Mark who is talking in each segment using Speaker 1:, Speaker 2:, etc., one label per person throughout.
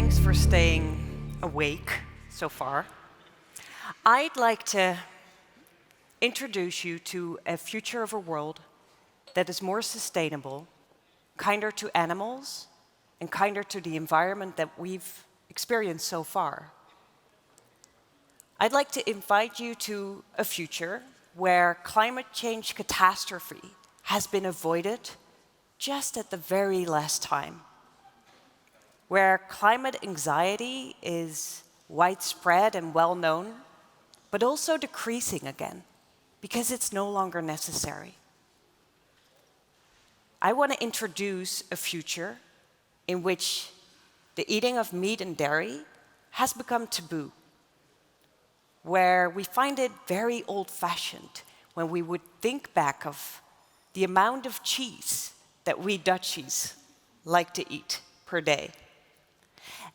Speaker 1: thanks for staying awake so far. I'd like to introduce you to a future of a world that is more sustainable, kinder to animals, and kinder to the environment that we've experienced so far. I'd like to invite you to a future where climate change catastrophe has been avoided just at the very last time, where climate anxiety is widespread and well-known, but also decreasing again, because it's no longer necessary. I want to introduce a future in which the eating of meat and dairy has become taboo, where we find it very old-fashioned when we would think back of the amount of cheese that we Dutchies like to eat per day.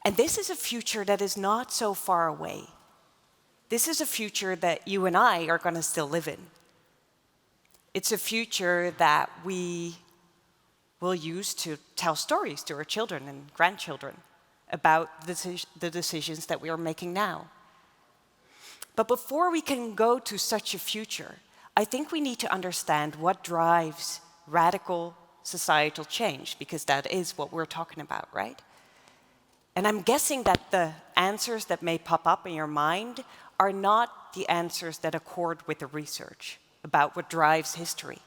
Speaker 1: And this is a future that is not so far away. This is a future that you and I are going to still live in. It's a future that we will use to tell stories to our children and grandchildren about the decisions that we are making now. But before we can go to such a future, I think we need to understand what drives radical societal change, because that is what we're talking about, right? And I'm guessing that the answers that may pop up in your mind are not the answers that accord with the research about what drives history.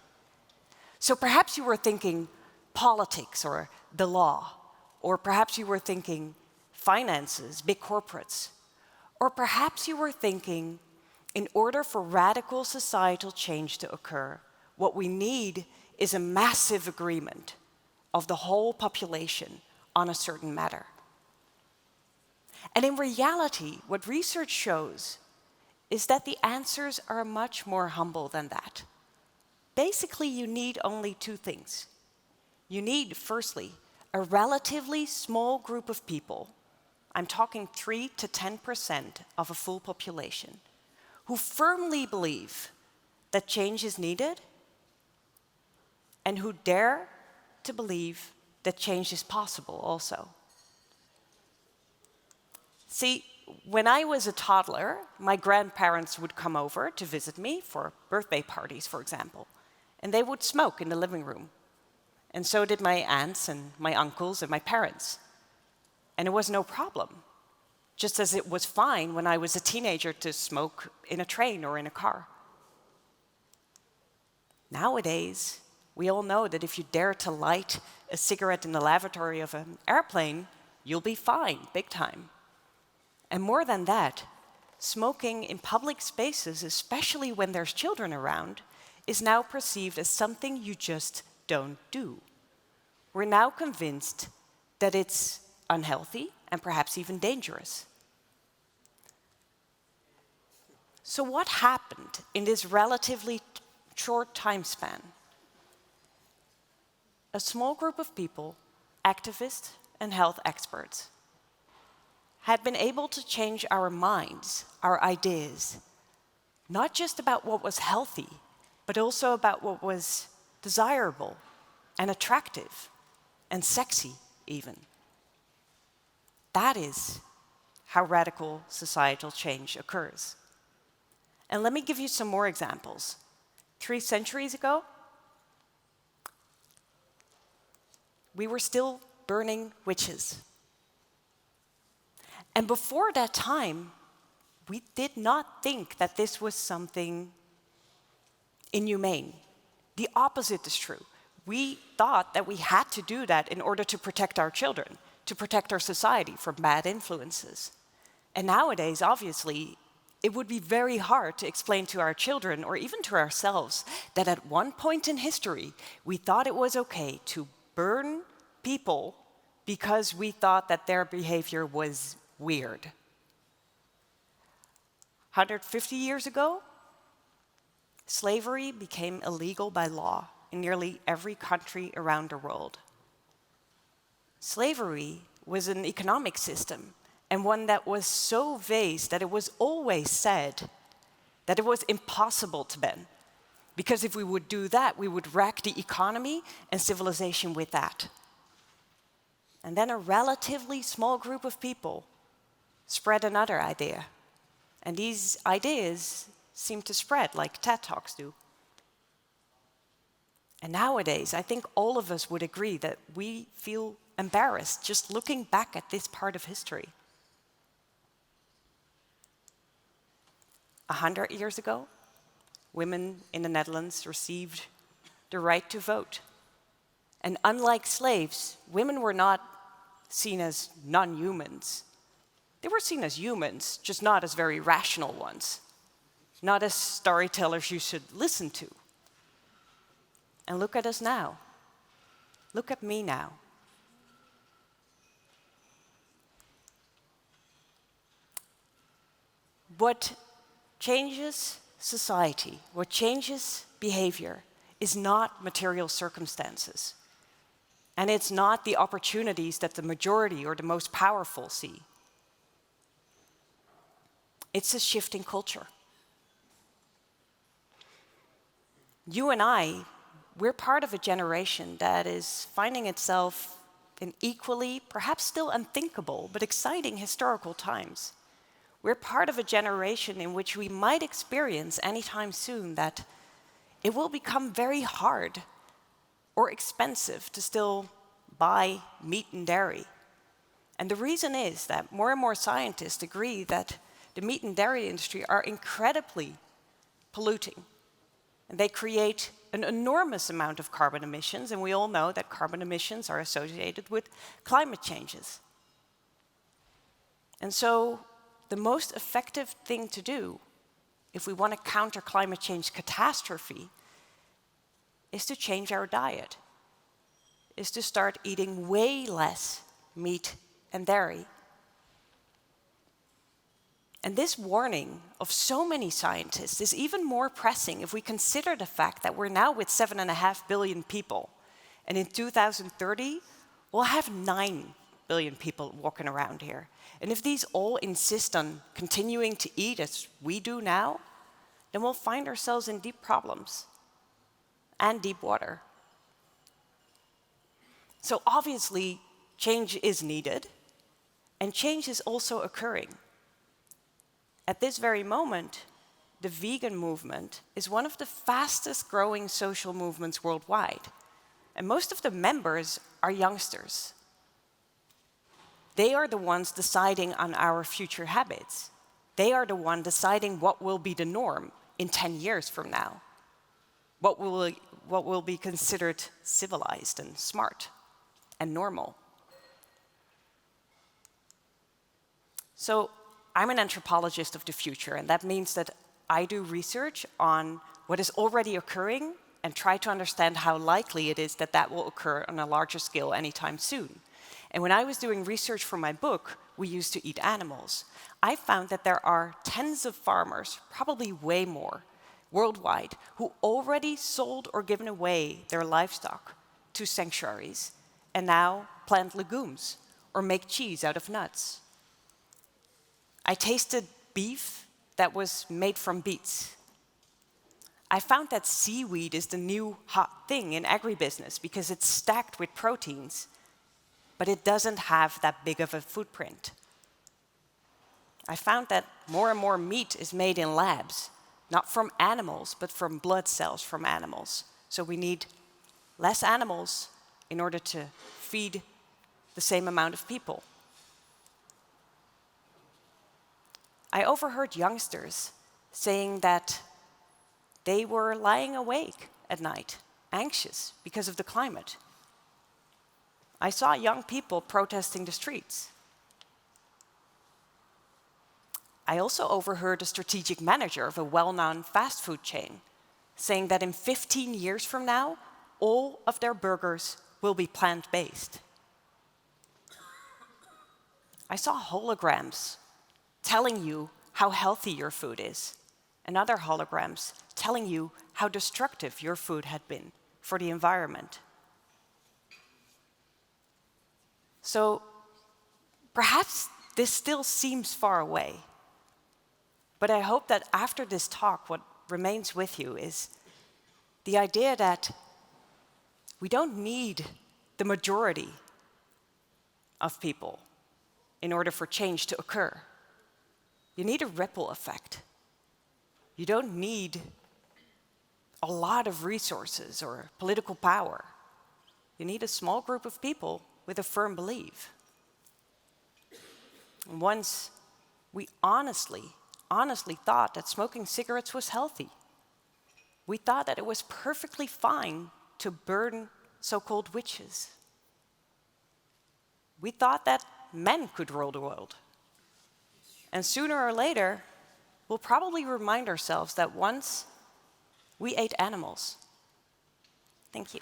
Speaker 1: So perhaps you were thinking politics or the law, or perhaps you were thinking finances, big corporates, or perhaps you were thinking in order for radical societal change to occur, what we need is a massive agreement of the whole population on a certain matter. And in reality, what research shows is that the answers are much more humble than that. Basically, you need only two things. You need, firstly, a relatively small group of people, I'm talking 3 to 10% of a full population, who firmly believe that change is needed and who dare to believe that change is possible also. See, when I was a toddler, my grandparents would come over to visit me for birthday parties, for example, and they would smoke in the living room. And so did my aunts and my uncles and my parents. And it was no problem, just as it was fine when I was a teenager to smoke in a train or in a car. Nowadays, we all know that if you dare to light a cigarette in the lavatory of an airplane, you'll be fined big time. And more than that, smoking in public spaces, especially when there's children around, is now perceived as something you just don't do. We're now convinced that it's unhealthy and perhaps even dangerous. So what happened in this relatively short time span? A small group of people, activists and health experts, had been able to change our minds, our ideas, not just about what was healthy, but also about what was desirable and attractive and sexy even. That is how radical societal change occurs. And let me give you some more examples. 3 centuries ago, we were still burning witches. And before that time, we did not think that this was something inhumane. The opposite is true. We thought that we had to do that in order to protect our children, to protect our society from bad influences. And nowadays, obviously, it would be very hard to explain to our children or even to ourselves that at one point in history, we thought it was okay to burn people because we thought that their behavior was weird. 150 years ago, slavery became illegal by law in nearly every country around the world. Slavery was an economic system, and one that was so vast that it was always said that it was impossible to ban. Because if we would do that, we would wreck the economy and civilization with that. And then a relatively small group of people spread another idea. And these ideas seem to spread like TED Talks do. And nowadays, I think all of us would agree that we feel embarrassed just looking back at this part of history. 100 years ago, women in the Netherlands received the right to vote. And unlike slaves, women were not seen as non-humans. They were seen as humans, just not as very rational ones, not as storytellers you should listen to. And look at us now. Look at me now. What changes society, what changes behavior, is not material circumstances. And it's not the opportunities that the majority or the most powerful see. It's a shift in culture. You and I, we're part of a generation that is finding itself in equally, perhaps still unthinkable, but exciting historical times. We're part of a generation in which we might experience anytime soon that it will become very hard or expensive to still buy meat and dairy. And the reason is that more and more scientists agree that the meat and dairy industry are incredibly polluting. And they create an enormous amount of carbon emissions, and we all know that carbon emissions are associated with climate changes. And so the most effective thing to do if we want to counter climate change catastrophe is to change our diet, is to start eating way less meat and dairy. And this warning of so many scientists is even more pressing if we consider the fact that we're now with 7.5 billion people. And in 2030, we'll have 9 billion people walking around here. And if these all insist on continuing to eat as we do now, then we'll find ourselves in deep problems and deep water. So obviously, change is needed, and change is also occurring. At this very moment, the vegan movement is one of the fastest growing social movements worldwide. And most of the members are youngsters. They are the ones deciding on our future habits. They are the ones deciding what will be the norm in 10 years from now. What will be considered civilized and smart and normal. So I'm an anthropologist of the future, and that means that I do research on what is already occurring and try to understand how likely it is that that will occur on a larger scale anytime soon. And when I was doing research for my book, We Used to Eat Animals, I found that there are tens of farmers, probably way more, worldwide, who already sold or given away their livestock to sanctuaries and now plant legumes or make cheese out of nuts. I tasted beef that was made from beets. I found that seaweed is the new hot thing in agribusiness because it's stacked with proteins, but it doesn't have that big of a footprint. I found that more and more meat is made in labs, not from animals, but from blood cells from animals. So we need less animals in order to feed the same amount of people. I overheard youngsters saying that they were lying awake at night, anxious because of the climate. I saw young people protesting the streets. I also overheard a strategic manager of a well-known fast food chain saying that in 15 years from now, all of their burgers will be plant-based. I saw holograms telling you how healthy your food is, and other holograms telling you how destructive your food had been for the environment. So perhaps this still seems far away, but I hope that after this talk, what remains with you is the idea that we don't need the majority of people in order for change to occur. You need a ripple effect. You don't need a lot of resources or political power. You need a small group of people with a firm belief. And once we honestly thought that smoking cigarettes was healthy. We thought that it was perfectly fine to burn so-called witches. We thought that men could rule the world. And sooner or later, we'll probably remind ourselves that once we ate animals. Thank you.